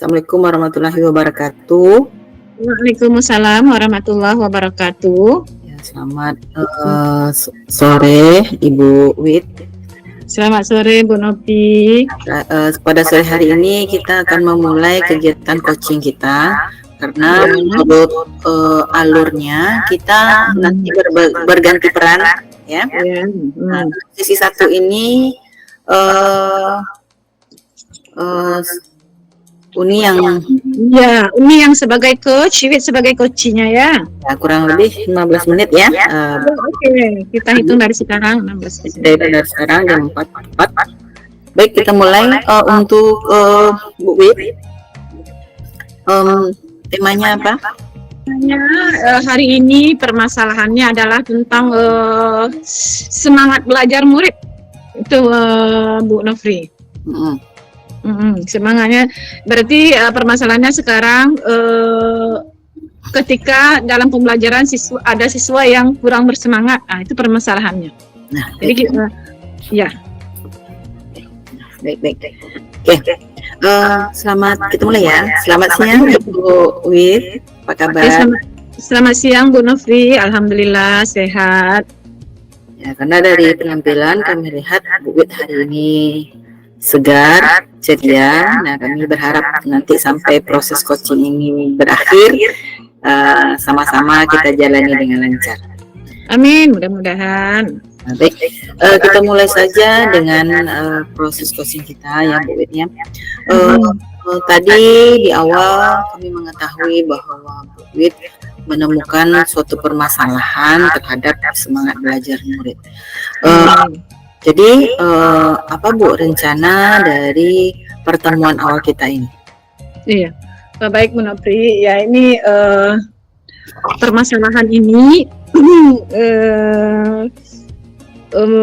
Assalamualaikum warahmatullahi wabarakatuh. Waalaikumsalam warahmatullahi wabarakatuh. Ya, selamat sore Ibu Wit. Selamat sore Bu Novi. Pada sore hari ini kita akan memulai kegiatan coaching kita karena menurut alurnya kita nanti berganti peran ya. Nah, sisi satu ini Uni yang sebagai coach, Wit sebagai coachnya ya. Ya, kurang lebih 15 menit ya. Oke, kita hitung dari sekarang 16 menit. Dari sekarang jam 4. Baik, kita mulai untuk Bu Wit. Temanya apa? Hari ini permasalahannya adalah tentang semangat belajar murid. Itu Bu Nofri. Semangatnya berarti permasalahannya sekarang ketika dalam pembelajaran ada siswa yang kurang bersemangat, itu permasalahannya. Nah, jadi ya. Baik. Oke. Selamat kita mulai ya. Selamat siang Bu Wit, apa kabar? Selamat siang Bu Nofri, alhamdulillah sehat. Ya, karena dari penampilan kami lihat Bu Wit hari ini segar, ceria. Nah, kami berharap nanti sampai proses coaching ini berakhir, sama-sama kita jalani dengan lancar. Amin, mudah-mudahan. Nah, baik, kita mulai saja dengan proses coaching kita ya Bu Wit ya. Tadi di awal kami mengetahui bahwa Bu Wit menemukan suatu permasalahan terhadap semangat belajar murid. Jadi apa Bu rencana dari pertemuan awal kita ini? Iya, baik Bu Nopri. Ya ini permasalahan ini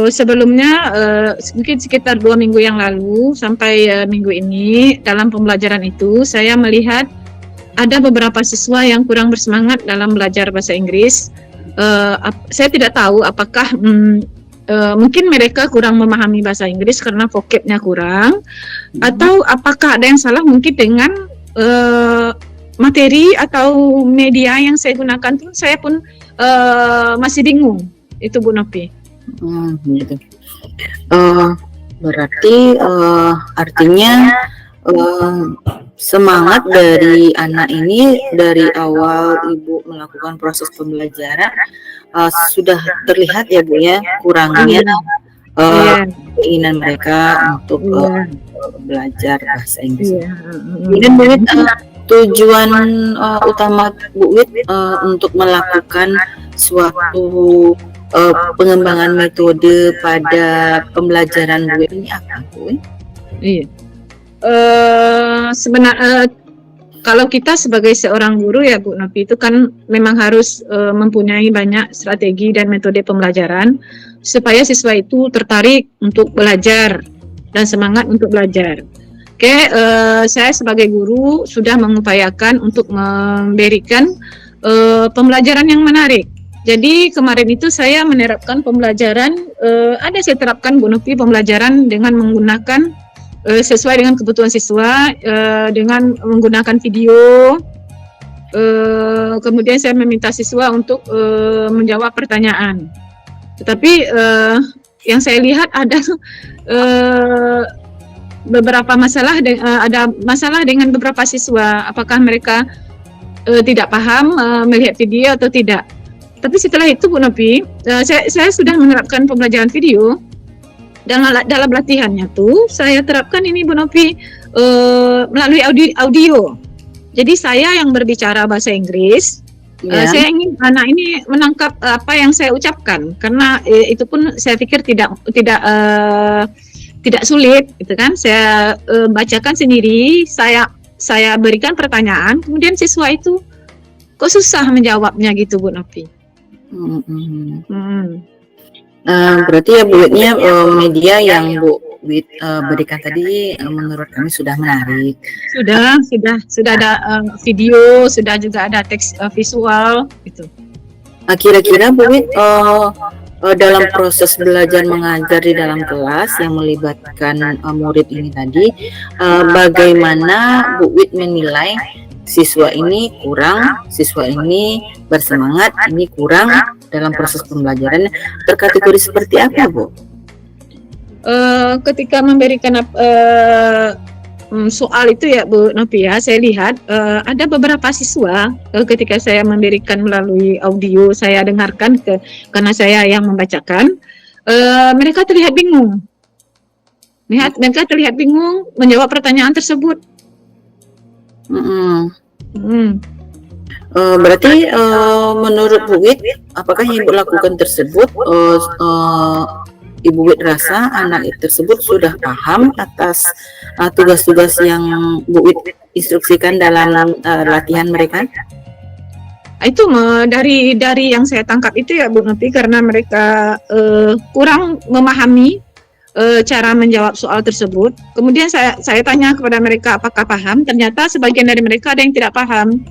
sebelumnya mungkin sekitar 2 minggu yang lalu sampai minggu ini dalam pembelajaran itu saya melihat ada beberapa siswa yang kurang bersemangat dalam belajar bahasa Inggris. Saya tidak tahu apakah mungkin mereka kurang memahami bahasa Inggris karena vocabnya kurang, atau apakah ada yang salah mungkin dengan materi atau media yang saya gunakan pun saya pun masih bingung. Itu Bu Nopi. Gitu. Berarti artinya semangat dari anak ini dari awal Ibu melakukan proses pembelajaran sudah terlihat ya Bu ya kurangnya keinginan mereka untuk belajar bahasa Inggris. Dan tujuan utama Bu Wit untuk melakukan suatu pengembangan metode pada pembelajaran Bu Wit ini apa Bu? Iya. Sebenarnya kalau kita sebagai seorang guru ya Bu Novi itu kan memang harus mempunyai banyak strategi dan metode pembelajaran supaya siswa itu tertarik untuk belajar dan semangat untuk belajar. Oke, saya sebagai guru sudah mengupayakan untuk memberikan pembelajaran yang menarik. Jadi kemarin itu saya menerapkan pembelajaran, saya terapkan Bu Novi pembelajaran dengan menggunakan sesuai dengan kebutuhan siswa, dengan menggunakan video. Kemudian saya meminta siswa untuk menjawab pertanyaan. Tetapi yang saya lihat ada beberapa masalah, ada masalah dengan beberapa siswa. Apakah mereka tidak paham melihat video atau tidak? Tapi setelah itu Bu Novi, saya sudah menerapkan pembelajaran video. Dalam latihannya tuh saya terapkan ini Bu Novi melalui audio. Jadi saya yang berbicara bahasa Inggris, saya ingin anak ini menangkap apa yang saya ucapkan karena itu pun saya pikir tidak sulit, gitu kan? Saya bacakan sendiri, saya berikan pertanyaan, kemudian siswa itu kok susah menjawabnya gitu Bu Novi. Berarti ya Bu Witnya media yang Bu Wit berikan tadi menurut kami sudah menarik. Sudah ada video, sudah juga ada teks visual gitu. Kira-kira Bu Wit dalam proses belajar mengajar di dalam kelas yang melibatkan murid ini tadi, bagaimana Bu Wid menilai siswa ini kurang, siswa ini bersemangat, ini kurang dalam proses pembelajaran, terkategori seperti apa, Bu? Ketika memberikan soal itu ya Bu Novi ya, saya lihat ada beberapa siswa ketika saya memberikan melalui audio, saya dengarkan karena saya yang membacakan, mereka terlihat bingung. Mereka terlihat bingung menjawab pertanyaan tersebut. Berarti menurut Bu Wid, apakah yang Ibu lakukan tersebut, Ibu Wid rasa anak tersebut sudah paham atas tugas-tugas yang Bu Wid instruksikan dalam latihan mereka? Itu dari yang saya tangkap itu ya Bu Novi, karena mereka kurang memahami cara menjawab soal tersebut. Kemudian saya tanya kepada mereka apakah paham, ternyata sebagian dari mereka ada yang tidak paham.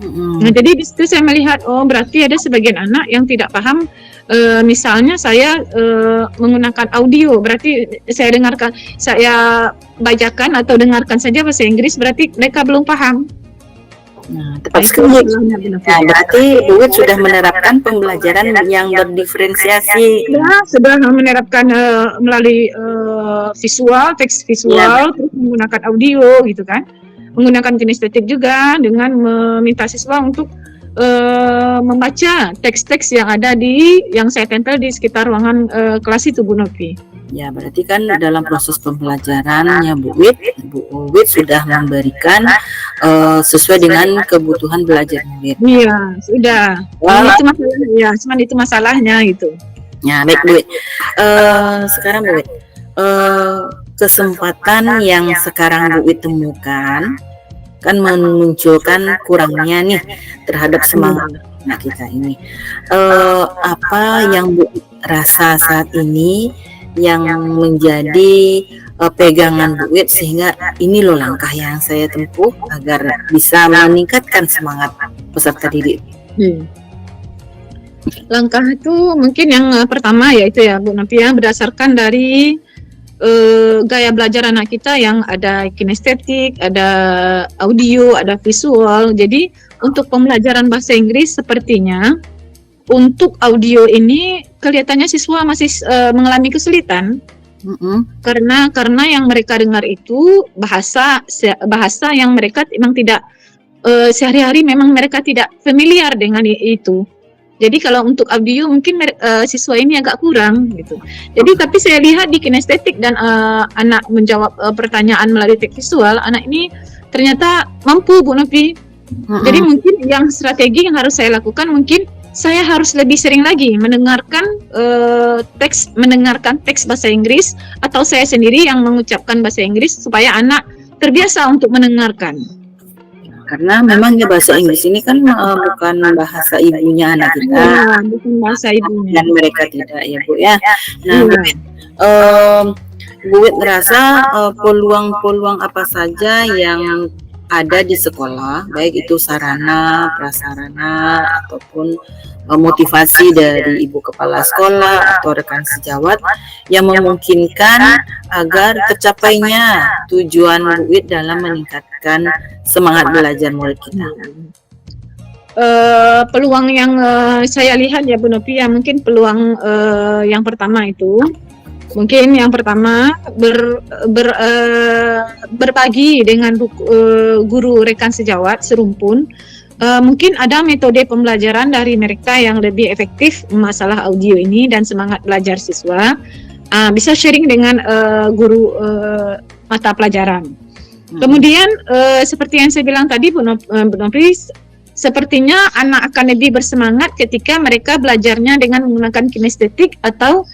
Nah, jadi di situ saya melihat, oh berarti ada sebagian anak yang tidak paham. Misalnya saya menggunakan audio, berarti saya bacakan atau dengarkan saja bahasa Inggris, berarti mereka belum paham. Nah, tepat sekali. Nah, berarti Bu Wid sudah menerapkan pembelajaran yang berdiferensiasi. Sudah menerapkan melalui visual, teks visual, terus menggunakan audio gitu kan. Menggunakan kinestetik juga dengan meminta siswa untuk membaca teks-teks yang ada yang saya tempel di sekitar ruangan kelas itu Bu Novi. Ya, berarti kan dalam proses pembelajarannya Bu Wid sudah memberikan sesuai dengan kebutuhan belajar murid. Iya, sudah. Cuman itu masalahnya itu. Ya, baik Bu Wid. Sekarang Bu Wid, kesempatan yang sekarang Bu Wid temukan kan memunculkan kurangnya nih terhadap semangat anak kita ini. Apa yang Bu Wid rasa saat ini yang menjadi pegangan Bu Wid sehingga ini loh langkah yang saya tempuh agar bisa meningkatkan semangat peserta didik? Langkah itu mungkin yang pertama yaitu ya Bu Novi ya, berdasarkan dari gaya belajar anak kita yang ada kinestetik, ada audio, ada visual. Jadi untuk pembelajaran bahasa Inggris sepertinya untuk audio ini kelihatannya siswa masih mengalami kesulitan. Karena yang mereka dengar itu bahasa yang mereka memang tidak sehari-hari memang mereka tidak familiar dengan itu. Jadi kalau untuk audio mungkin siswa ini agak kurang gitu. Jadi tapi saya lihat di kinestetik dan anak menjawab pertanyaan melalui teks visual, anak ini ternyata mampu Bu Novi. Jadi mungkin yang strategi yang harus saya lakukan, mungkin saya harus lebih sering lagi mendengarkan teks bahasa Inggris, atau saya sendiri yang mengucapkan bahasa Inggris supaya anak terbiasa untuk mendengarkan. Karena memang ya bahasa Inggris ini kan bukan bahasa ibunya anak kita, bukan bahasa ibunya. Dan mereka tidak ya Bu ya. Nah, Bu Wid merasa peluang-peluang apa saja yang ada di sekolah, baik itu sarana, prasarana ataupun motivasi dari ibu kepala sekolah atau rekan sejawat yang memungkinkan agar tercapainya tujuan Bu Wid dalam meningkatkan semangat belajar murid kita. Peluang yang saya lihat ya Bu Novi ya, mungkin peluang yang pertama itu mungkin yang pertama berbagi dengan guru rekan sejawat serumpun. Mungkin ada metode pembelajaran dari mereka yang lebih efektif masalah audio ini dan semangat belajar siswa. Bisa sharing dengan guru mata pelajaran. Kemudian seperti yang saya bilang tadi Bu Novi, sepertinya anak akan lebih bersemangat ketika mereka belajarnya dengan menggunakan kinestetik atau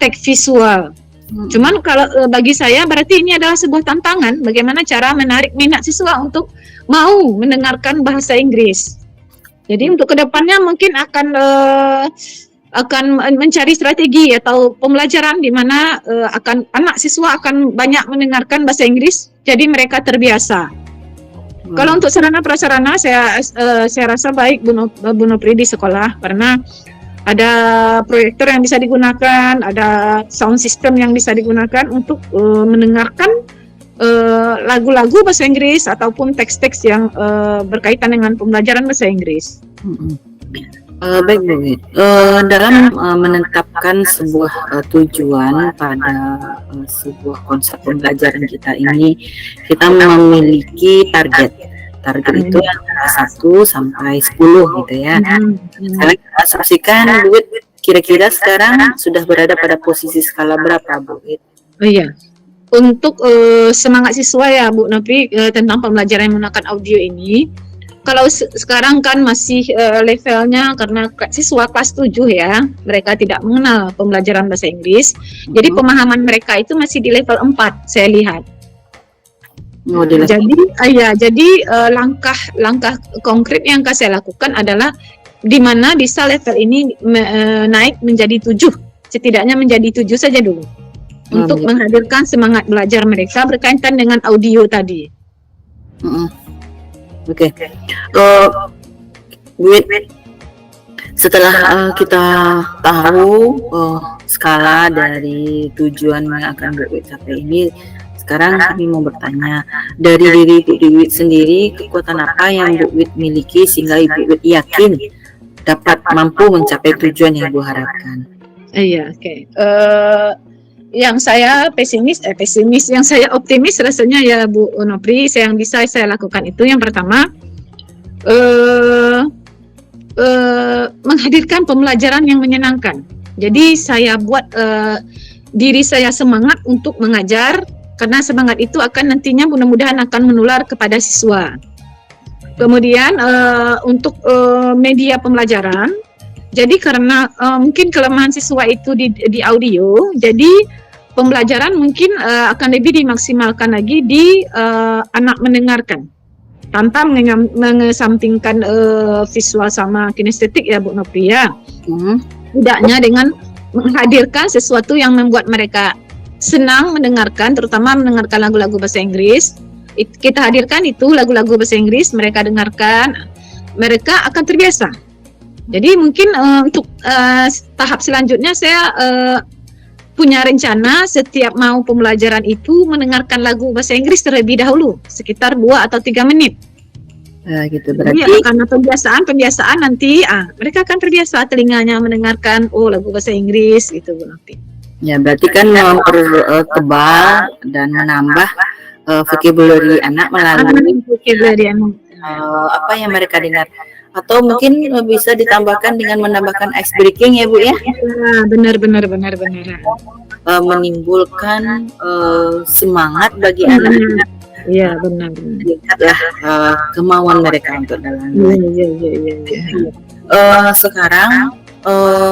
teks visual. Cuman kalau bagi saya berarti ini adalah sebuah tantangan, bagaimana cara menarik minat siswa untuk mau mendengarkan bahasa Inggris. Jadi untuk kedepannya mungkin akan mencari strategi atau pembelajaran di mana anak siswa akan banyak mendengarkan bahasa Inggris, jadi mereka terbiasa. Kalau untuk sarana prasarana saya rasa baik Bu Nopri di sekolah, karena ada proyektor yang bisa digunakan, ada sound system yang bisa digunakan untuk mendengarkan lagu-lagu bahasa Inggris ataupun teks-teks yang berkaitan dengan pembelajaran bahasa Inggris. Baik Bu Wit, dalam menetapkan sebuah tujuan pada sebuah konsep pembelajaran kita ini, kita memiliki target. Target itu antara 1 sampai 10 gitu ya. Sekarang kita asumsikan Bu Wit kira-kira sekarang sudah berada pada posisi skala berapa Bu Wit? Oh iya. Untuk semangat siswa ya Bu Nopi tentang pembelajaran menggunakan audio ini, kalau sekarang kan masih levelnya karena siswa kelas 7 ya, mereka tidak mengenal pembelajaran bahasa Inggris, jadi pemahaman mereka itu masih di level 4 saya lihat. Jadi langkah konkret yang saya lakukan adalah di mana bisa level ini naik menjadi 7, setidaknya menjadi 7 saja dulu. Untuk menghadirkan semangat belajar mereka berkaitan dengan audio tadi. Oke. Setelah kita tahu skala dari tujuan yang akan Bu Wit capai ini, sekarang kami mau bertanya, dari diri Bu Wit sendiri, kekuatan apa yang Bu Wit miliki sehingga Ibu Wit yakin dapat mampu mencapai tujuan yang Bu harapkan? Iya, oke. Yang saya pesimis, yang saya optimis rasanya ya Bu Nopri, yang bisa saya lakukan itu yang pertama menghadirkan pembelajaran yang menyenangkan. Jadi saya buat diri saya semangat untuk mengajar, karena semangat itu akan nantinya mudah-mudahan akan menular kepada siswa. Kemudian untuk media pembelajaran, jadi karena mungkin kelemahan siswa itu di audio, jadi pembelajaran mungkin akan lebih dimaksimalkan lagi di anak mendengarkan, tanpa mengesampingkan visual sama kinestetik ya Bu Nopi ya. Tidaknya dengan menghadirkan sesuatu yang membuat mereka senang mendengarkan, terutama mendengarkan lagu-lagu bahasa Inggris. Kita hadirkan itu lagu-lagu bahasa Inggris, mereka dengarkan, mereka akan terbiasa. Jadi mungkin untuk tahap selanjutnya saya punya rencana setiap mau pembelajaran itu mendengarkan lagu bahasa Inggris terlebih dahulu, sekitar 2 atau 3 menit. Gitu berarti. Jadi karena pembiasaan nanti mereka akan terbiasa telinganya mendengarkan lagu bahasa Inggris gitu Bu Nopi. Ya berarti kan mempertebal dan menambah vocabulary anak melalui apa yang mereka dengar. Atau mungkin bisa ditambahkan dengan menambahkan ice breaking ya Bu ya? Benar. Menimbulkan semangat bagi anak. Iya benar. Meningkatlah kemauan mereka untuk dalam belajar. Sekarang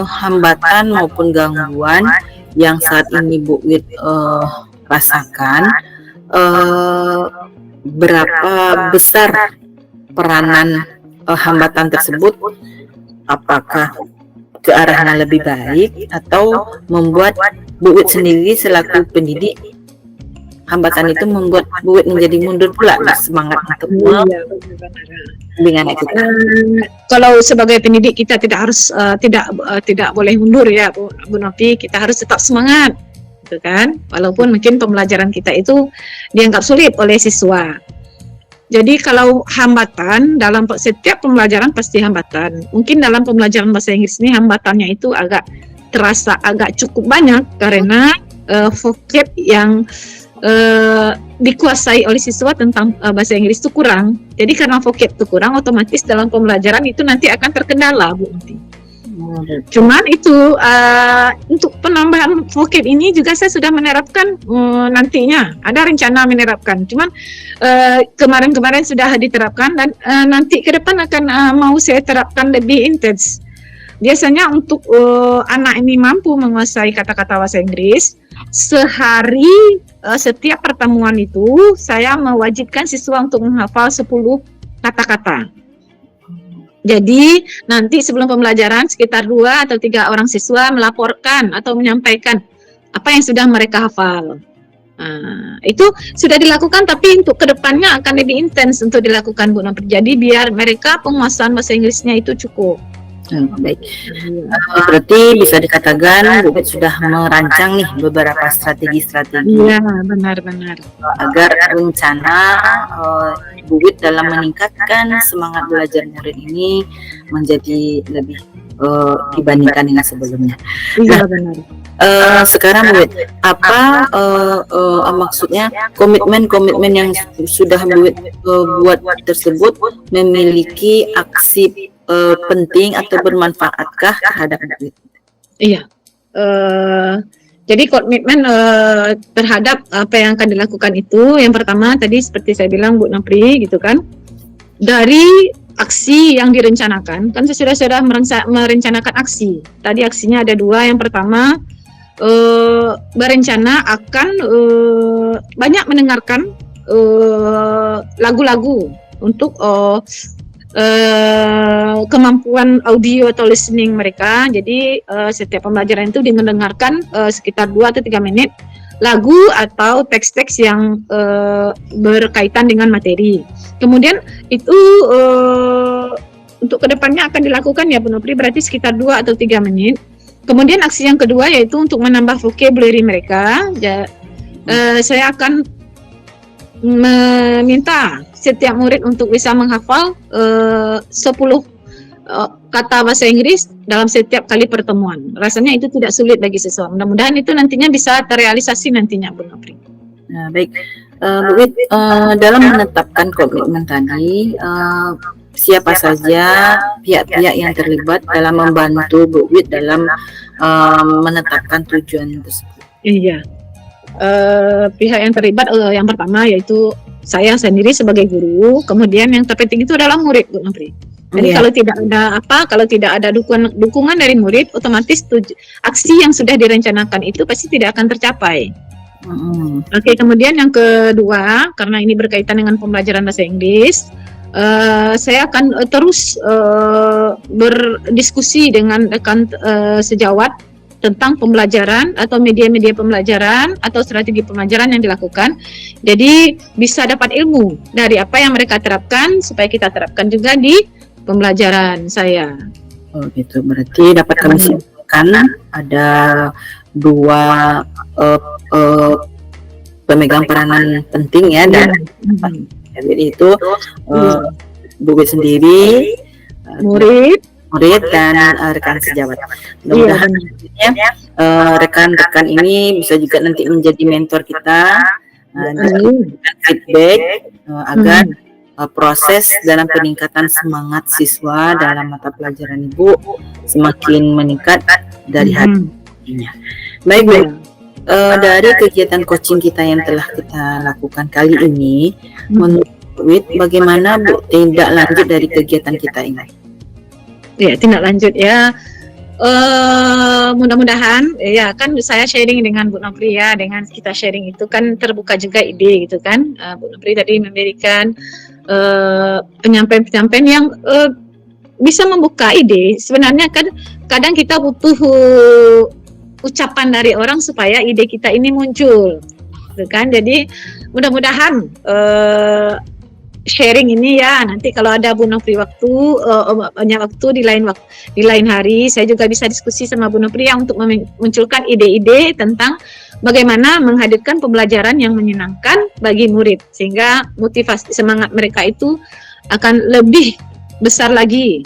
hambatan maupun gangguan yang saat ini Bu Wit rasakan, berapa besar peranan hambatan tersebut, apakah ke arahnya lebih baik atau membuat Bu Wit sendiri selaku pendidik, hambatan itu membuat Bu Wit menjadi mundur pula semangat untuk dengan kita. Kalau sebagai pendidik kita tidak harus tidak boleh mundur ya Bu Nopi, kita harus tetap semangat, gitu kan? Walaupun mungkin pembelajaran kita itu dianggap sulit oleh siswa. Jadi kalau hambatan dalam setiap pembelajaran pasti hambatan. Mungkin dalam pembelajaran bahasa Inggris ini hambatannya itu terasa agak cukup banyak karena vocab yang dikuasai oleh siswa tentang bahasa Inggris itu kurang. Jadi karena vocab itu kurang, otomatis dalam pembelajaran itu nanti akan terkendala Bu nanti. Cuman itu untuk penambahan vocab ini juga saya sudah menerapkan nantinya. Ada rencana menerapkan. Cuman kemarin-kemarin sudah diterapkan dan nanti ke depan akan mau saya terapkan lebih intens. Biasanya untuk anak ini mampu menguasai kata-kata bahasa Inggris, sehari setiap pertemuan itu saya mewajibkan siswa untuk menghafal 10 kata-kata. Jadi nanti sebelum pembelajaran sekitar 2 atau 3 orang siswa melaporkan atau menyampaikan apa yang sudah mereka hafal. Itu sudah dilakukan, tapi untuk kedepannya akan lebih intens untuk dilakukan Bu Nopi. Jadi biar mereka penguasaan bahasa Inggrisnya itu cukup. Baik. Berarti bisa dikatakan Bu Bet sudah merancang nih beberapa strategi-strategi Iya, benar-benar. agar rencana Bu Bet dalam meningkatkan semangat belajar murid ini menjadi lebih dibandingkan dengan sebelumnya. Iya, benar. Sekarang Bu Bet, apa maksudnya komitmen yang sudah Bu Bet buat tersebut memiliki aksi penting atau bermanfaatkah terhadap Bu Bet? Iya. Jadi komitmen terhadap apa yang akan dilakukan itu, yang pertama tadi seperti saya bilang Bu Nopri gitu kan, dari aksi yang direncanakan, kan saya sudah merencanakan aksi. Tadi aksinya ada 2. Yang pertama berencana akan banyak mendengarkan lagu-lagu untuk kemampuan audio atau listening mereka. Jadi setiap pembelajaran itu mendengarkan sekitar 2 atau 3 menit lagu atau teks-teks yang berkaitan dengan materi. Kemudian itu untuk kedepannya akan dilakukan ya Bu Nopri, berarti sekitar 2 atau 3 menit. Kemudian aksi yang kedua yaitu untuk menambah vocabulary mereka. Saya akan meminta setiap murid untuk bisa menghafal 10 kata bahasa Inggris dalam setiap kali pertemuan. Rasanya itu tidak sulit bagi siswa. Mudah-mudahan itu nantinya bisa terrealisasi nantinya Bu Nopri. Nah, baik. Bu Bet, dalam menetapkan komitmen tadi, siapa saja pihak-pihak yang terlibat dalam membantu Bu Bet dalam menetapkan tujuan tersebut? Iya. Pihak yang terlibat yang pertama yaitu saya sendiri sebagai guru, kemudian yang terpenting itu adalah murid Bu Nopri. Jadi kalau tidak ada dukungan dari murid, otomatis aksi yang sudah direncanakan itu pasti tidak akan tercapai. Oke, kemudian yang kedua, karena ini berkaitan dengan pembelajaran bahasa Inggris, saya akan terus berdiskusi dengan rekan sejawat tentang pembelajaran atau media-media pembelajaran atau strategi pembelajaran yang dilakukan. Jadi bisa dapat ilmu dari apa yang mereka terapkan supaya kita terapkan juga di pembelajaran saya. Oh gitu, berarti dapat kami simpulkan ada 2 pemegang peranan penting ya dan jadi itu Bu Bet sendiri, murid dan rekan sejawat. Mudah-mudahan rekan-rekan ini bisa juga nanti menjadi mentor kita dan feedback agar proses dalam peningkatan semangat siswa dalam mata pelajaran Ibu semakin meningkat dari harinya. Baik Bu, dari kegiatan coaching kita yang telah kita lakukan kali ini, menurut Bu, bagaimana Bu tindak lanjut dari kegiatan kita ini? Ya, tindak lanjut ya. Mudah-mudahan ya kan saya sharing dengan Bu Nopri ya, dengan kita sharing itu kan terbuka juga ide gitu kan. Bu Nopri tadi memberikan penyampaian-penyampaian yang bisa membuka ide. Sebenarnya kan kadang kita butuh ucapan dari orang supaya ide kita ini muncul, gitu kan. Jadi mudah-mudahan sharing ini ya, nanti kalau ada Bu Nopri banyak waktu di lain hari, saya juga bisa diskusi sama Bu Nopri ya untuk memunculkan ide-ide tentang bagaimana menghadirkan pembelajaran yang menyenangkan bagi murid sehingga motivasi semangat mereka itu akan lebih besar lagi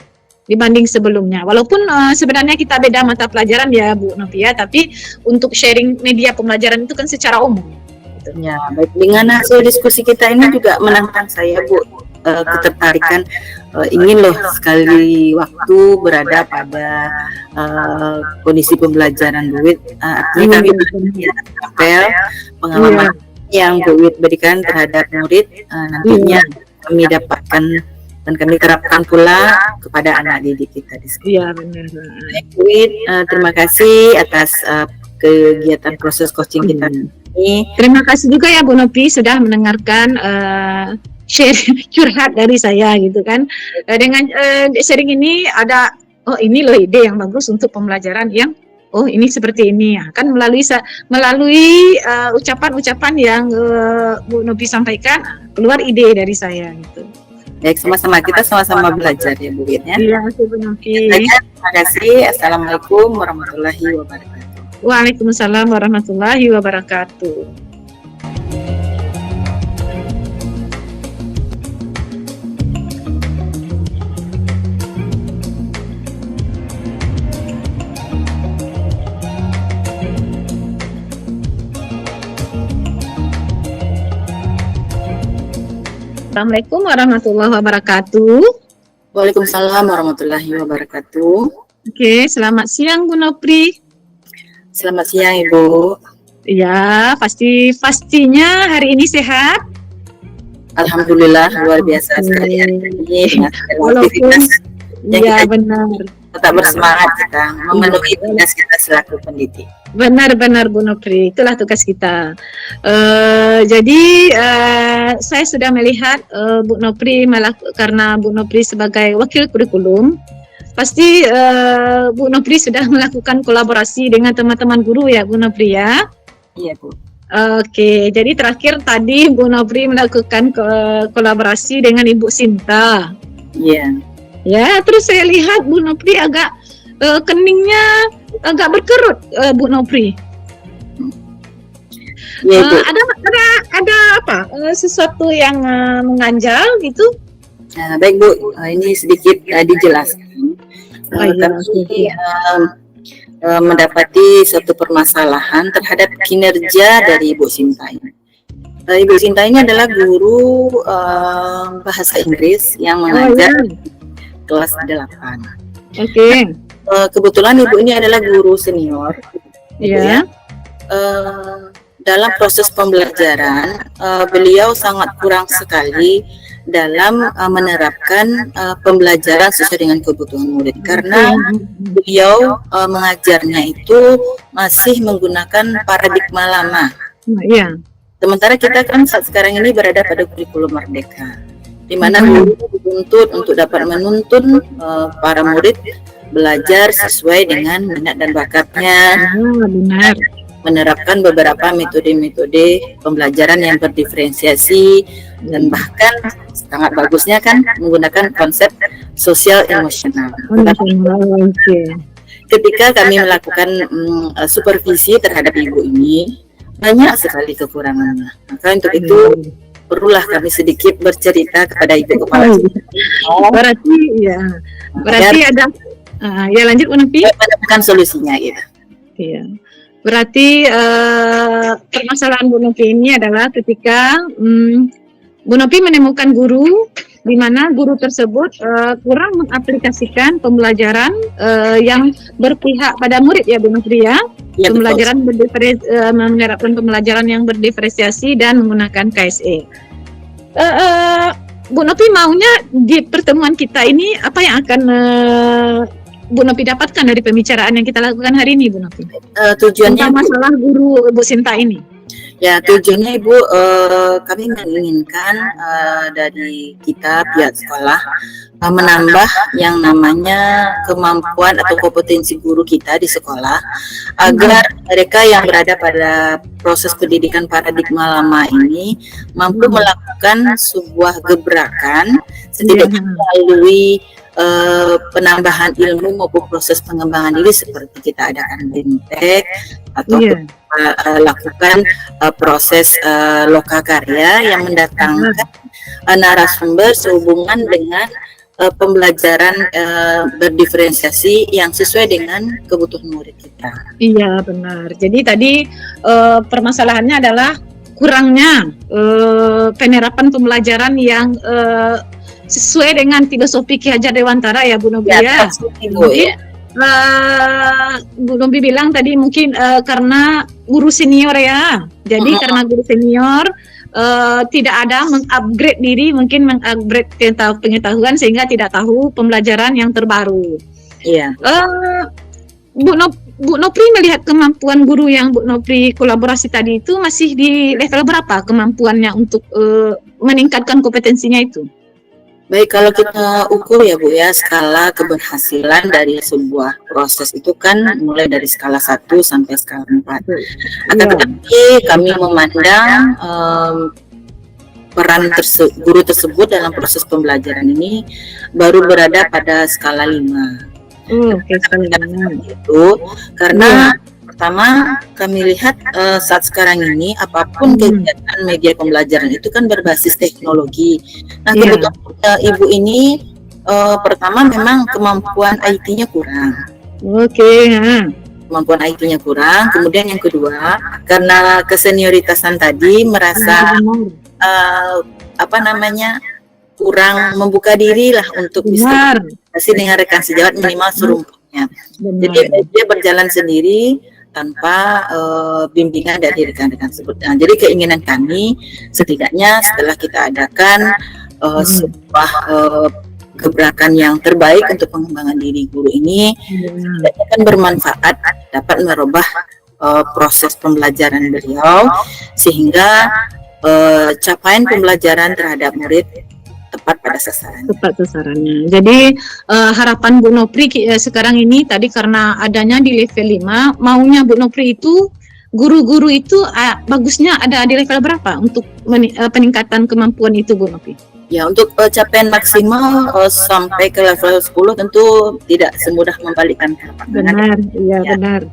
dibanding sebelumnya. Walaupun sebenarnya kita beda mata pelajaran ya Bu Nopri ya, tapi untuk sharing media pembelajaran itu kan secara umum. Ya, baik. Dengan hasil diskusi kita ini juga menantang saya Bu, ketertarikan ingin loh sekali waktu berada pada kondisi pembelajaran Bu Bet. Artinya kami apel pengalaman yang Bu Bet berikan terhadap murid nantinya kami dapatkan dan kami terapkan pula kepada anak didik kita di sekolah. Iya benar. Bu Bet, terima kasih atas kegiatan proses coaching kita ini. Terima kasih juga ya Bu Nopri sudah mendengarkan share curhat dari saya gitu kan. Dengan sharing ini ada ini loh ide yang bagus untuk pembelajaran yang ini seperti ini ya kan, melalui ucapan-ucapan yang Bu Nopri sampaikan keluar ide dari saya gitu. Baik, sama-sama, kita sama-sama belajar ya Bu Win ya. Iya, Bu Nopi. Terima kasih. Assalamualaikum warahmatullahi wabarakatuh. Waalaikumsalam warahmatullahi wabarakatuh. Assalamualaikum warahmatullahi wabarakatuh. Waalaikumsalam warahmatullahi wabarakatuh. Oke, selamat siang Bu Nopri. Selamat siang Ibu. Ya, pastinya hari ini sehat. Alhamdulillah, luar biasa sekali hari ini. Walaupun ya benar. Tetap bersemangat kita memenuhi tugas kita selaku pendidik. Benar-benar Bu Nopri, itulah tugas kita. Saya sudah melihat Bu Nopri karena Bu Nopri sebagai wakil kurikulum, pasti Bu Nopri sudah melakukan kolaborasi dengan teman-teman guru ya Bu Nopri ya. Iya Bu. Oke, jadi terakhir tadi Bu Nopri melakukan kolaborasi dengan Ibu Sinta. Iya. Ya, terus saya lihat Bu Nopri agak keningnya agak berkerut, Bu Nopri. Ya, ada apa? Sesuatu yang mengganjal gitu? Nah, baik Bu, ini sedikit dijelaskan. Kami mendapati suatu permasalahan terhadap kinerja dari Ibu Sinta ini. Ibu Sinta ini adalah guru bahasa Inggris yang mengajar kelas 8. Oke. Kebetulan Ibu ini adalah guru senior. Iya. Dalam proses pembelajaran, beliau sangat kurang sekali dalam menerapkan pembelajaran sesuai dengan kebutuhan murid, karena beliau mengajarnya itu masih menggunakan paradigma lama. Iya. Sementara kita kan saat sekarang ini berada pada kurikulum merdeka, di mana guru dituntut untuk dapat menuntun para murid belajar sesuai dengan minat dan bakatnya. Benar. Menerapkan beberapa metode-metode pembelajaran yang berdiferensiasi dan bahkan sangat bagusnya kan menggunakan konsep sosial emosional. Ketika kami melakukan supervisi terhadap ibu ini, banyak sekali kekurangannya. Maka untuk itu perlulah kami sedikit bercerita kepada ibu kepala. Berarti ada ya lanjut Unapi. Menemukan solusinya gitu. Iya. Berarti permasalahan Bu Nopi ini adalah ketika Bu Nopi menemukan guru di mana guru tersebut kurang mengaplikasikan pembelajaran yang berpihak pada murid ya Bu Nopi ya. Pembelajaran menerapkan pembelajaran yang berdiferensiasi dan menggunakan KSE. Bu Nopi maunya di pertemuan kita ini apa yang akan Bu Nopi dapatkan dari pembicaraan yang kita lakukan hari ini, Bu Nopi? Tujuannya tentang masalah guru Bu Sinta ini. Ya, tujuannya Ibu, kami menginginkan dari kita pihak sekolah menambah yang namanya kemampuan atau kompetensi guru kita di sekolah, agar mereka yang berada pada proses pendidikan paradigma lama ini mampu melakukan sebuah gebrakan setidaknya melalui penambahan ilmu maupun proses pengembangan diri seperti kita adakan BIMTEK atau lakukan proses lokakarya yang mendatangkan narasumber sehubungan dengan pembelajaran berdiferensiasi yang sesuai dengan kebutuhan murid kita. Iya benar. Jadi tadi permasalahannya adalah kurangnya penerapan pembelajaran yang sesuai dengan filosofi Ki Hajar Dewantara ya Bu Nobi ya. Bu Nobi bilang tadi mungkin karena guru senior ya. Jadi karena guru senior tidak ada mengupgrade diri, mungkin mengupgrade pengetahuan sehingga tidak tahu pembelajaran yang terbaru. Iya. Bu Nopri melihat kemampuan guru yang Bu Nopri kolaborasi tadi itu masih di level berapa kemampuannya untuk meningkatkan kompetensinya itu? Baik, kalau kita ukur ya Bu ya, skala keberhasilan dari sebuah proses itu kan mulai dari skala 1 sampai skala 4. Akan tetapi kami memandang peran guru tersebut dalam proses pembelajaran ini baru berada pada skala 5. Oke, sekali Itu karena pertama kami lihat saat sekarang ini apapun kegiatan media pembelajaran itu kan berbasis teknologi. Nah, kebetulan ibu ini pertama memang kemampuan IT-nya kurang. Kemampuan IT-nya kurang. Kemudian yang kedua, karena kesenioritasan tadi merasa kurang membuka diri lah untuk bisa komunikasi dengan rekan sejawat minimal serumputnya. Jadi dia berjalan sendiri tanpa bimbingan dari rekan-rekan tersebut. Nah, jadi keinginan kami setidaknya setelah kita adakan sebuah gebrakan yang terbaik untuk pengembangan diri guru ini, akan bermanfaat, dapat merubah proses pembelajaran beliau sehingga capaian pembelajaran terhadap murid tepat pada sasarannya. Jadi harapan Bu Nopri sekarang ini tadi karena adanya di level 5, maunya Bu Nopri itu guru-guru itu bagusnya ada di level berapa untuk peningkatan kemampuan itu Bu Nopri? Ya, untuk capaian maksimal sampai ke level 10 tentu tidak semudah membalikkan telapak tangan. Benar.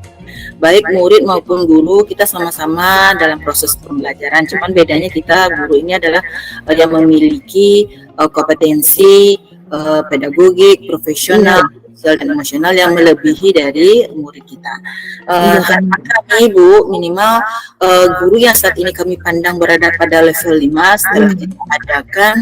Baik murid maupun guru kita sama-sama dalam proses pembelajaran. Cuman bedanya kita guru ini adalah yang memiliki kompetensi pedagogik, profesional, sosial dan emosional yang melebihi dari murid kita. Harapan kami Bu, minimal guru yang saat ini kami pandang berada pada level 5 setelah kita adakan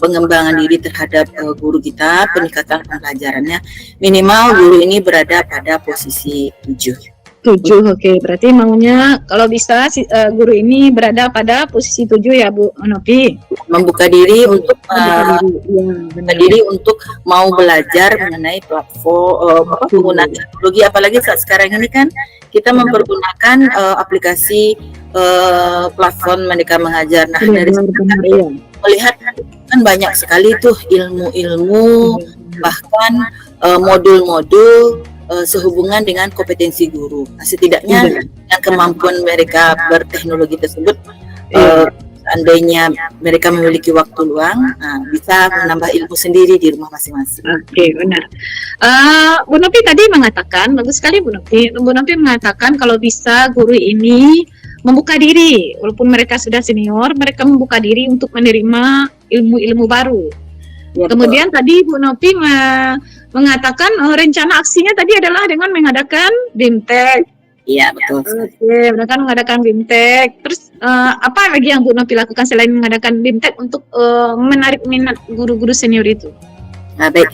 pengembangan diri terhadap guru kita, peningkatan pembelajarannya, minimal guru ini berada pada posisi 7. Oke. Berarti maunya kalau bisa guru ini berada pada posisi 7 ya Bu Nopi. Membuka diri untuk untuk mau belajar mengenai platform penggunaan teknologi, apalagi saat sekarang ini kan kita mempergunakan aplikasi platform Merdeka Mengajar. Nah, dari melihat kan banyak sekali tuh ilmu-ilmu bahkan modul-modul sehubungan dengan kompetensi guru. Nah, setidaknya dengan kemampuan mereka berteknologi tersebut, seandainya mereka memiliki waktu luang, bisa menambah ilmu sendiri di rumah masing-masing. Oke, benar. Bu Nopi tadi mengatakan, bagus sekali Bu Nopi. Bu Nopi mengatakan kalau bisa guru ini membuka diri, walaupun mereka sudah senior, mereka membuka diri untuk menerima ilmu-ilmu baru. Kemudian tadi Bu Nopi mengatakan rencana aksinya tadi adalah dengan mengadakan BIMTEK. Iya, betul. Mengadakan BIMTEK. Terus apa lagi yang Bu Nopi lakukan selain mengadakan BIMTEK untuk menarik minat guru-guru senior itu? Nah, baik,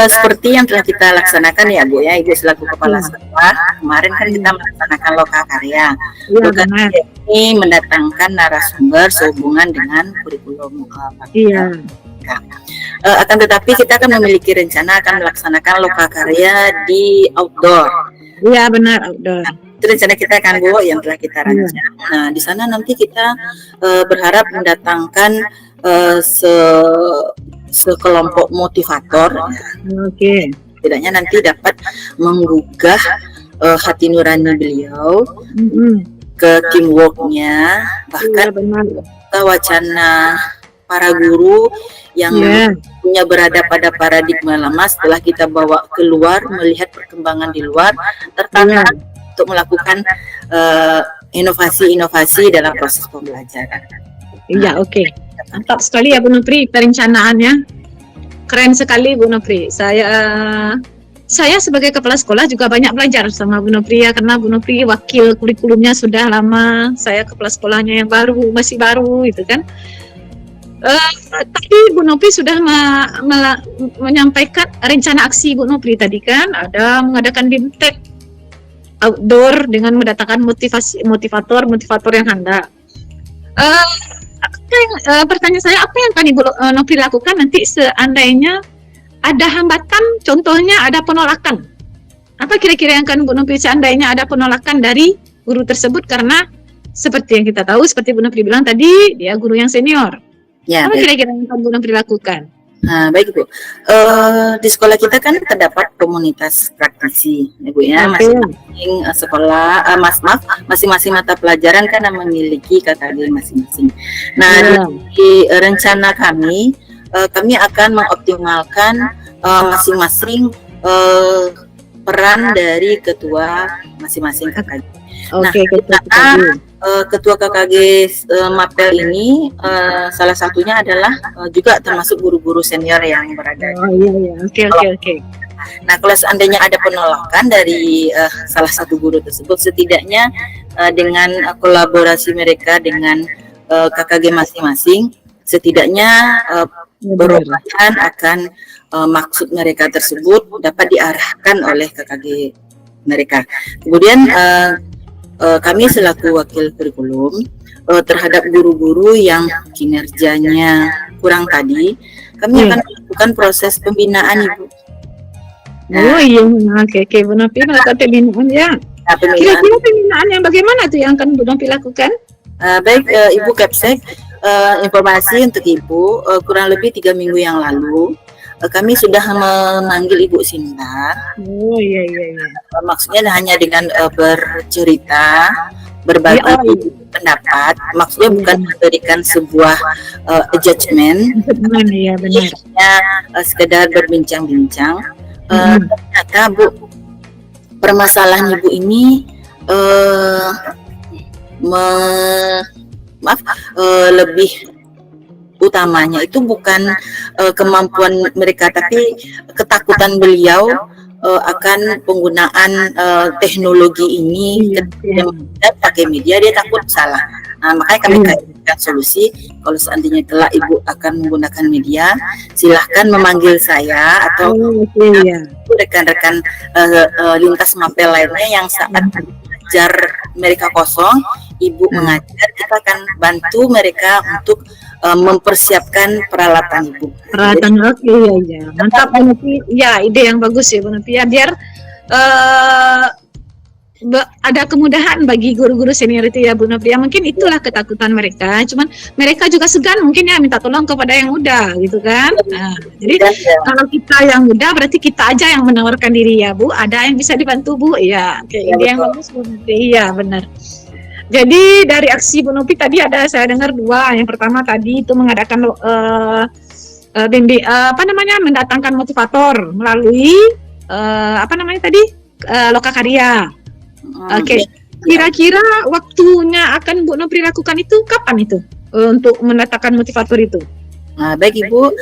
seperti yang telah kita laksanakan ya Bu ya, Ibu selaku Kepala Sekolah, kemarin kan kita melaksanakan Lokakarya. Lokakarya ini mendatangkan narasumber sehubungan dengan kurikulum akan tetapi kita akan memiliki rencana akan melaksanakan Lokakarya di outdoor. Iya benar, outdoor. Itu rencana kita kan Bu yang telah kita rancang. Nah, di sana nanti kita berharap mendatangkan sekelompok motivator. Setidaknya nanti dapat menggugah hati nurani beliau ke teamworknya, bahkan wacana para guru yang punya berada pada paradigma lama setelah kita bawa keluar melihat perkembangan di luar, tertarik untuk melakukan inovasi-inovasi dalam proses pembelajaran. Iya, oke. Mantap sekali ya Bu Nopri perencanaannya. Keren sekali Bu Nopri. Saya sebagai kepala sekolah juga banyak belajar sama Bu Nopri ya, karena Bu Nopri wakil kurikulumnya sudah lama, saya kepala sekolahnya yang baru, masih baru gitu kan. Tadi Bu Nopri sudah menyampaikan rencana aksi Bu Nopri tadi kan, ada mengadakan BIMTEK outdoor dengan mendatangkan motivator yang handal. Pertanyaan saya, apa yang akan Ibu Nopri lakukan nanti seandainya ada hambatan, contohnya ada penolakan? Apa kira-kira yang akan Bu Nopri seandainya ada penolakan dari guru tersebut, karena seperti yang kita tahu, seperti Bu Nopri bilang tadi, dia guru yang senior. Apa kira-kira yang akan Bu Nopri lakukan? Nah, baik Ibu. Di sekolah kita kan terdapat komunitas praktisi, Ibu ya. Oke. Masing-masing sekolah, masing-masing mata pelajaran kan memiliki KKG masing-masing. Nah, Iya. di rencana kami, kami akan mengoptimalkan masing-masing peran dari ketua masing-masing KKG. Nah, Oke, karena ketua KKG Mapel ini salah satunya adalah juga termasuk guru-guru senior yang berada. Oh iya. Oke. Nah, kalau seandainya ada penolakan dari salah satu guru tersebut, setidaknya dengan kolaborasi mereka dengan KKG masing-masing, setidaknya perubahan akan maksud mereka tersebut dapat diarahkan oleh KKG mereka. Kemudian kami selaku wakil kurikulum terhadap guru-guru yang kinerjanya kurang tadi, kami akan melakukan proses pembinaan, Ibu. Oh iya, oke, Bu Nopi melakukan pembinaan ya. Nah, Kira-kira pembinaan yang bagaimana tuh yang akan Bu Nopi lakukan? Baik, Ibu Kapsek, informasi untuk Ibu, kurang lebih 3 minggu yang lalu, kami sudah memanggil Ibu Sinta. Oh iya. Maksudnya hanya dengan bercerita, berbagi pendapat. Maksudnya bukan memberikan sebuah judgement, Iya benar. hanya sekedar berbincang-bincang. Ternyata Bu, permasalahan Ibu ini lebih utamanya itu bukan kemampuan mereka, tapi ketakutan beliau akan penggunaan teknologi ini. Ketika pakai media dia takut salah. Nah, makanya kami kasihkan solusi, kalau seandainya kelak Ibu akan menggunakan media, silahkan memanggil saya atau rekan-rekan lintas mapel lainnya yang saat mengajar mereka kosong, Ibu mengajar, kita akan bantu mereka untuk mempersiapkan peralatan Ibu. Peralatan, iya. Mantap Bu Nopi. Ya, ide yang bagus ya Bu Nopi ya, biar ada kemudahan bagi guru-guru senior itu ya Bu Nopi ya. Mungkin itulah ketakutan mereka, cuman mereka juga segan mungkin ya minta tolong kepada yang muda gitu kan. Nah, jadi kalau kita yang muda berarti kita aja yang menawarkan diri ya Bu, ada yang bisa dibantu Bu. Iya, ide yang bagus Bu Nopi. Iya, benar. Jadi dari aksi Bu Nopi tadi ada saya dengar 2. Yang pertama tadi itu mengadakan mendatangkan motivator melalui Lokakarya. Oke. Kira-kira waktunya akan Bu Nopi lakukan itu kapan itu untuk mendatangkan motivator itu? Nah, baik Ibu,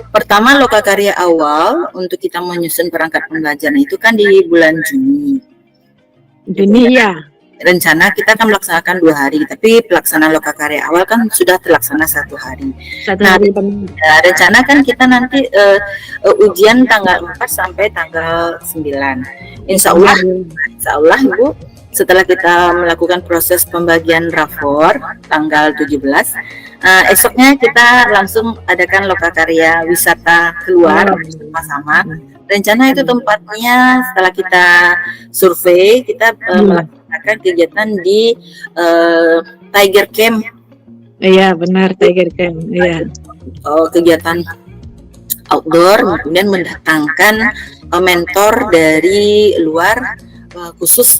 pertama Lokakarya awal untuk kita menyusun perangkat pembelajaran itu kan di bulan Juni. Juni ya. Rencana kita akan melaksanakan 2 hari, tapi pelaksanaan Lokakarya awal kan sudah terlaksana 1 hari. Rencana kan kita nanti ujian tanggal 4 sampai tanggal 9. Insya Allah Ibu, setelah kita melakukan proses pembagian rapor tanggal 17, esoknya kita langsung adakan Lokakarya wisata keluar bersama-sama. Rencana itu tempatnya setelah kita survei, kita melaksanakan kegiatan di Tiger Camp. Iya benar, Tiger Camp. Iya. Kegiatan outdoor, kemudian mendatangkan mentor dari luar, khusus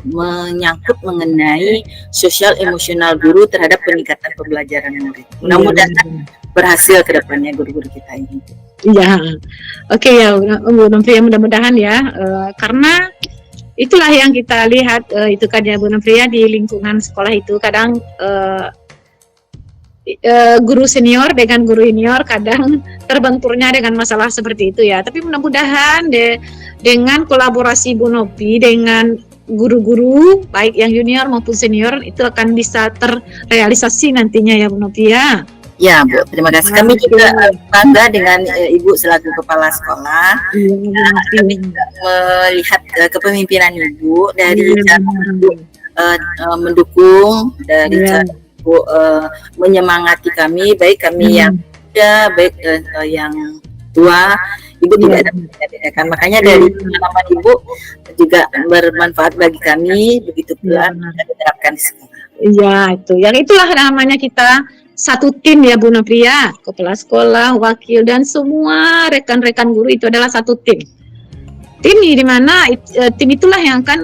menyangkut mengenai sosial emosional guru terhadap peningkatan pembelajaran murid. Mudah-mudahan berhasil ke depannya guru-guru kita ini. Iya, oke ya Bu Nopi, mudah-mudahan ya, karena itulah yang kita lihat itu kan ya Bu Nopi ya, di lingkungan sekolah itu kadang guru senior dengan guru junior kadang terbenturnya dengan masalah seperti itu ya. Tapi mudah-mudahan dengan kolaborasi Bu Nopi dengan guru-guru baik yang junior maupun senior itu akan bisa terrealisasi nantinya ya Bu Nopi ya. Ya Bu, terima kasih. Kami juga bangga dengan Ibu selaku kepala sekolah. Kami juga melihat kepemimpinan Ibu dari mendukung, dari Ibu menyemangati kami, baik kami yang muda, baik yang tua. Ibu tidak ada membedakan. Makanya dari pengalaman Ibu juga bermanfaat bagi kami, begitu pula kita diterapkan di sekolah. Iya itu, yang itulah namanya kita satu tim ya Bu Nopria, kepala sekolah, wakil dan semua rekan-rekan guru itu adalah satu tim. Tim di mana tim itulah yang akan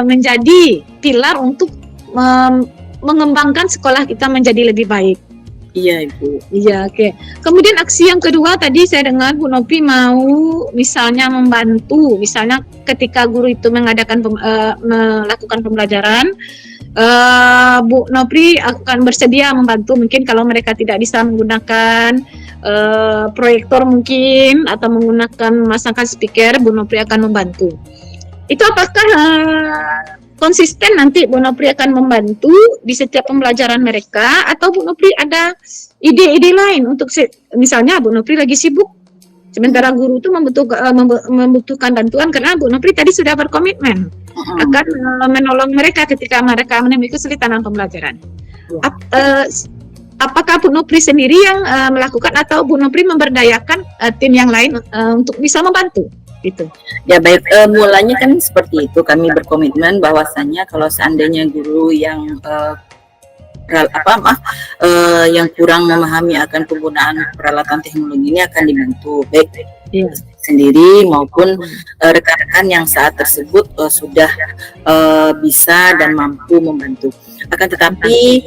menjadi pilar untuk mengembangkan sekolah kita menjadi lebih baik. Iya Ibu. Iya, oke. Kemudian aksi yang kedua tadi saya dengar Bu Nopi mau misalnya membantu, misalnya ketika guru itu mengadakan melakukan pembelajaran, Bu Nopri akan bersedia membantu mungkin kalau mereka tidak bisa menggunakan proyektor mungkin atau menggunakan masangkan speaker, Bu Nopri akan membantu. Itu apakah konsisten nanti Bu Nopri akan membantu di setiap pembelajaran mereka atau Bu Nopri ada ide-ide lain untuk misalnya Bu Nopri lagi sibuk sementara guru itu membutuhkan bantuan karena Bu Nopri tadi sudah berkomitmen akan menolong mereka ketika mereka menemui kesulitan dalam pembelajaran. Apakah Bu Nopri sendiri yang melakukan atau Bu Nopri memberdayakan tim yang lain untuk bisa membantu? Gitu. Ya baik, mulanya kan seperti itu, kami berkomitmen bahwasannya kalau seandainya guru yang yang kurang memahami akan penggunaan peralatan teknologi ini akan dibantu baik sendiri maupun rekan-rekan yang saat tersebut sudah bisa dan mampu membantu. Akan tetapi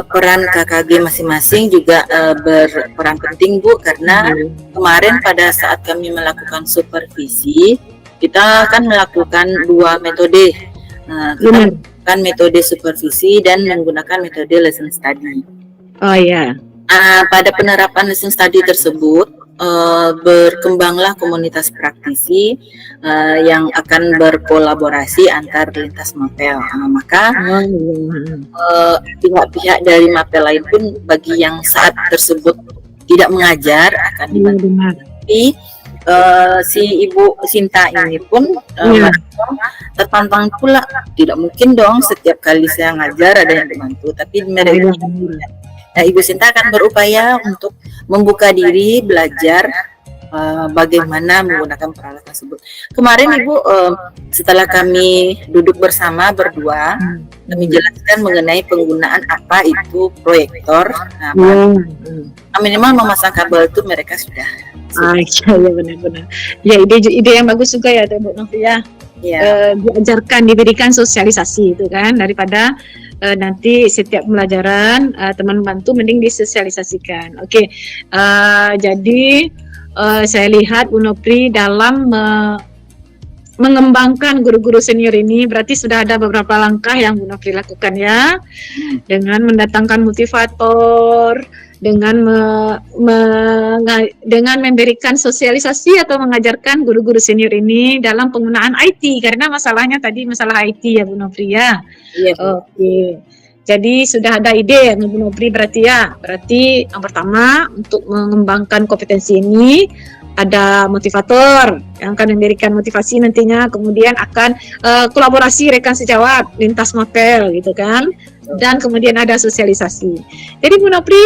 peran KKG masing-masing juga berperan penting Bu, karena kemarin pada saat kami melakukan supervisi kita akan melakukan dua metode. Kita menggunakan metode supervisi dan menggunakan metode lesson study. Oh ya. Pada penerapan lesson study tersebut berkembanglah komunitas praktisi yang akan berkolaborasi antar lintas mapel. Maka pihak-pihak dari mapel lain pun bagi yang saat tersebut tidak mengajar akan dibantu. Tapi si Ibu Sinta ini pun tertantang pula, tidak mungkin dong setiap kali saya ngajar ada yang dibantu, tapi mereka Ibu Sinta akan berupaya untuk membuka diri belajar bagaimana menggunakan peralatan tersebut. Kemarin Ibu setelah kami duduk bersama berdua, kami jelaskan mengenai penggunaan apa itu proyektor. Minimal memasang kabel itu mereka sudah. Iya benar-benar. Ya ide yang bagus juga ya Bu Novi ya. Diajarkan, diberikan sosialisasi itu kan, daripada nanti setiap pembelajaran teman bantu mending disosialisasikan. Oke. Jadi saya lihat Bu Nopri dalam mengembangkan guru-guru senior ini berarti sudah ada beberapa langkah yang Bu Nopri lakukan ya, dengan mendatangkan motivator, dengan dengan memberikan sosialisasi atau mengajarkan guru-guru senior ini dalam penggunaan IT, karena masalahnya tadi masalah IT ya Bu Nopri ya. Oke. Jadi sudah ada ide ya Bu Nopri berarti ya. Berarti yang pertama untuk mengembangkan kompetensi ini ada motivator yang akan memberikan motivasi nantinya, kemudian akan kolaborasi rekan sejawat lintas mapel gitu kan, dan kemudian ada sosialisasi. Jadi Bu Nopri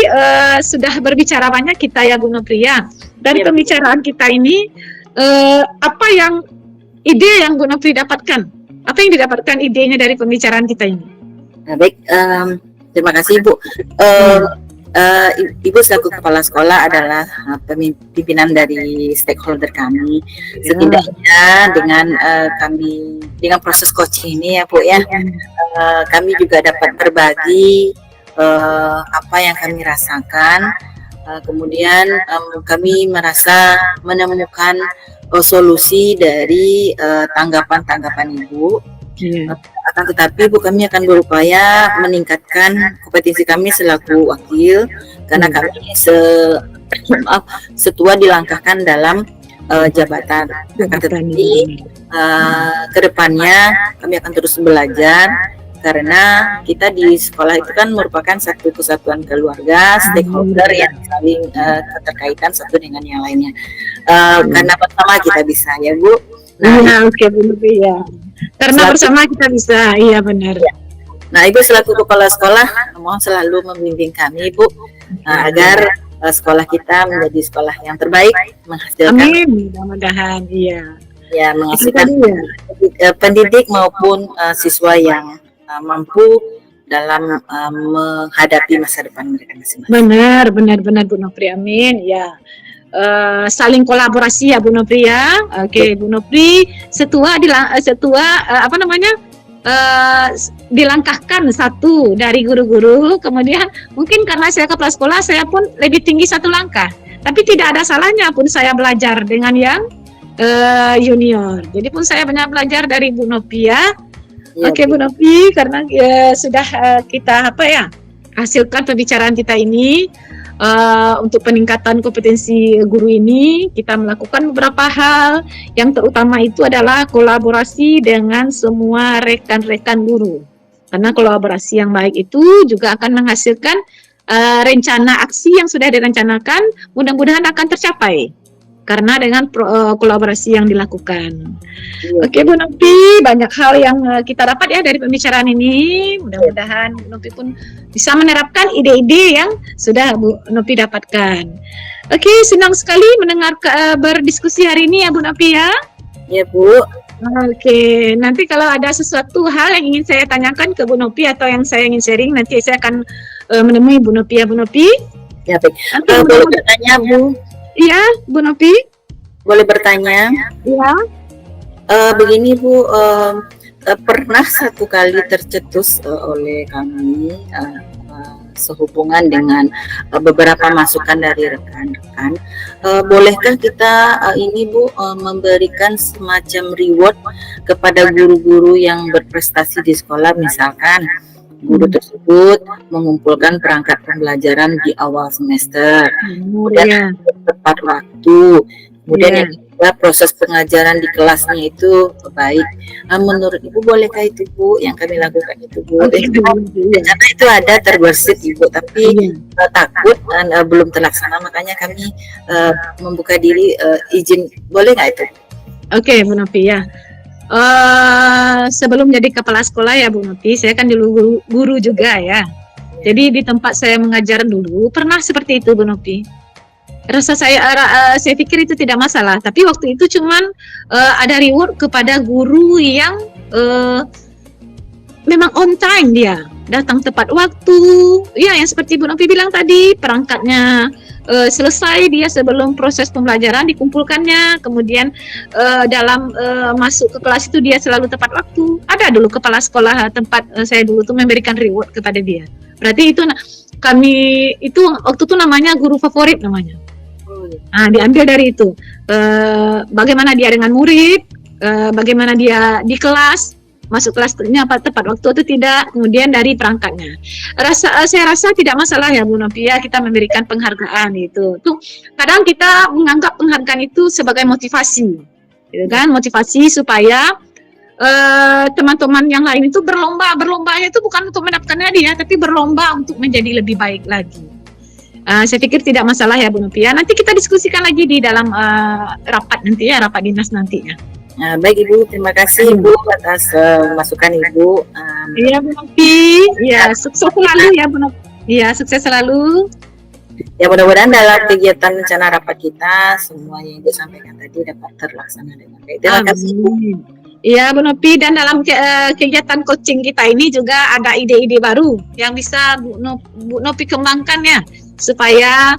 sudah berbicara banyak kita ya Bu Nopri ya. Dari pembicaraan kita ini apa yang ide yang Bu Nopri dapatkan? Apa yang didapatkan idenya dari pembicaraan kita ini? Baik, terima kasih Ibu. Ibu selaku kepala sekolah adalah pimpinan dari stakeholder kami. Setidaknya dengan kami dengan proses coaching ini ya Bu ya, kami juga dapat berbagi apa yang kami rasakan. Kemudian kami merasa menemukan solusi dari tanggapan-tanggapan Ibu. Akan tetapi Bu, kami akan berupaya meningkatkan kompetensi kami selaku wakil, karena kami setua dilangkahkan dalam jabatan. Akan tetapi kedepannya kami akan terus belajar, karena kita di sekolah itu kan merupakan satu kesatuan keluarga, stakeholder yang saling keterkaitan satu dengan yang lainnya. Karena pertama kita bisa ya Bu. Oke Bu Nopri ya. Karena bersama kita bisa, iya benar. Nah Ibu selaku kepala sekolah mohon selalu membimbing kami Bu, agar sekolah kita menjadi sekolah yang terbaik, menghasilkan. Amin, mudah-mudahan iya. Ya, menghasilkan pendidik maupun siswa yang mampu dalam menghadapi masa depan mereka masing-masing. Benar Bu Nopri, amin ya. Saling kolaborasi ya Bu Nopri ya. Oke, Bu Nopri dilangkahkan satu dari guru-guru, kemudian mungkin karena saya kepala sekolah saya pun lebih tinggi satu langkah, tapi tidak ada salahnya pun saya belajar dengan yang junior. Jadi pun saya banyak belajar dari Bu Nopi ya. Oke Bu Nopi, karena sudah kita hasilkan pembicaraan kita ini. Untuk peningkatan kompetensi guru ini kita melakukan beberapa hal. Yang terutama itu adalah kolaborasi dengan semua rekan-rekan guru, karena kolaborasi yang baik itu juga akan menghasilkan rencana aksi yang sudah direncanakan mudah-mudahan akan tercapai karena dengan kolaborasi yang dilakukan. Oke Bu Nopi, banyak hal yang kita dapat ya dari pembicaraan ini. Mudah-mudahan Bu Nopi pun bisa menerapkan ide-ide yang sudah Bu Nopi dapatkan. Oke, senang sekali mendengar berdiskusi hari ini ya Bu Nopi ya. Ya Bu. Oke, nanti kalau ada sesuatu hal yang ingin saya tanyakan ke Bu Nopi atau yang saya ingin sharing, nanti saya akan menemui Bu Nopi ya Bu Nopi. Ya baik. Boleh bertanya Bu? Iya, Bu Nopi. Boleh bertanya? Iya. Begini Bu, pernah satu kali tercetus oleh kami sehubungan dengan beberapa masukan dari rekan-rekan. Bolehkah kita ini Bu memberikan semacam reward kepada guru-guru yang berprestasi di sekolah, misalkan guru tersebut mengumpulkan perangkat pembelajaran di awal semester, kemudian tepat waktu, kemudian yang kedua proses pengajaran di kelasnya itu baik. Menurut Ibu bolehkah itu Bu yang kami lakukan itu Bu? Karena itu ada terbersit Ibu, tapi takut dan belum terlaksana, makanya kami membuka diri izin, boleh nggak itu? Oke Bu Nopi ya. Sebelum jadi kepala sekolah ya Bu Nopi, saya kan dulu guru juga ya. Jadi di tempat saya mengajar dulu pernah seperti itu Bu Nopi. Saya pikir itu tidak masalah, tapi waktu itu cuman ada reward kepada guru yang memang on time, dia datang tepat waktu. Ya, yang seperti Bu Nopi bilang tadi, perangkatnya selesai dia sebelum proses pembelajaran dikumpulkannya, kemudian dalam masuk ke kelas itu dia selalu tepat waktu. Ada dulu kepala sekolah tempat saya dulu tuh memberikan reward kepada dia. Berarti itu kami itu waktu itu namanya guru favorit namanya. Nah, diambil dari itu bagaimana dia dengan murid, bagaimana dia di kelas, masuk kelasnya tepat waktu atau tidak, kemudian dari perangkatnya. Saya rasa tidak masalah ya Bu Nopi ya, kita memberikan penghargaan itu. Tuh kadang kita menganggap penghargaan itu sebagai motivasi, gitu kan? Motivasi supaya teman-teman yang lain itu berlombanya itu bukan untuk mendapatkan hadiah, tapi berlomba untuk menjadi lebih baik lagi. Saya pikir tidak masalah ya Bu Nopi ya. Nanti kita diskusikan lagi di dalam rapat nanti ya, rapat dinas nantinya. Baik Ibu, terima kasih Ibu atas masukan Ibu. Iya Bu Nopi, ya sukses selalu ya Bu Nopi. Iya, sukses selalu. Ya mudah-mudahan dalam kegiatan rencana rapat kita semua yang Ibu sampaikan tadi dapat terlaksana dengan baik. Terima kasih Bu. Iya Bu Nopi, dan dalam kegiatan coaching kita ini juga ada ide-ide baru yang bisa Bu Nopi kembangkan ya, supaya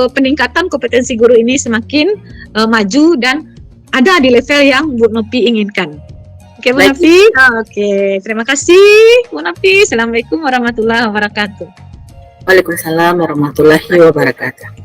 peningkatan kompetensi guru ini semakin maju dan ada di level yang Bu Nopi inginkan. Oke Bu Nopi, oke, terima kasih Bu Nopi. Assalamualaikum warahmatullahi wabarakatuh. Waalaikumsalam warahmatullahi wabarakatuh.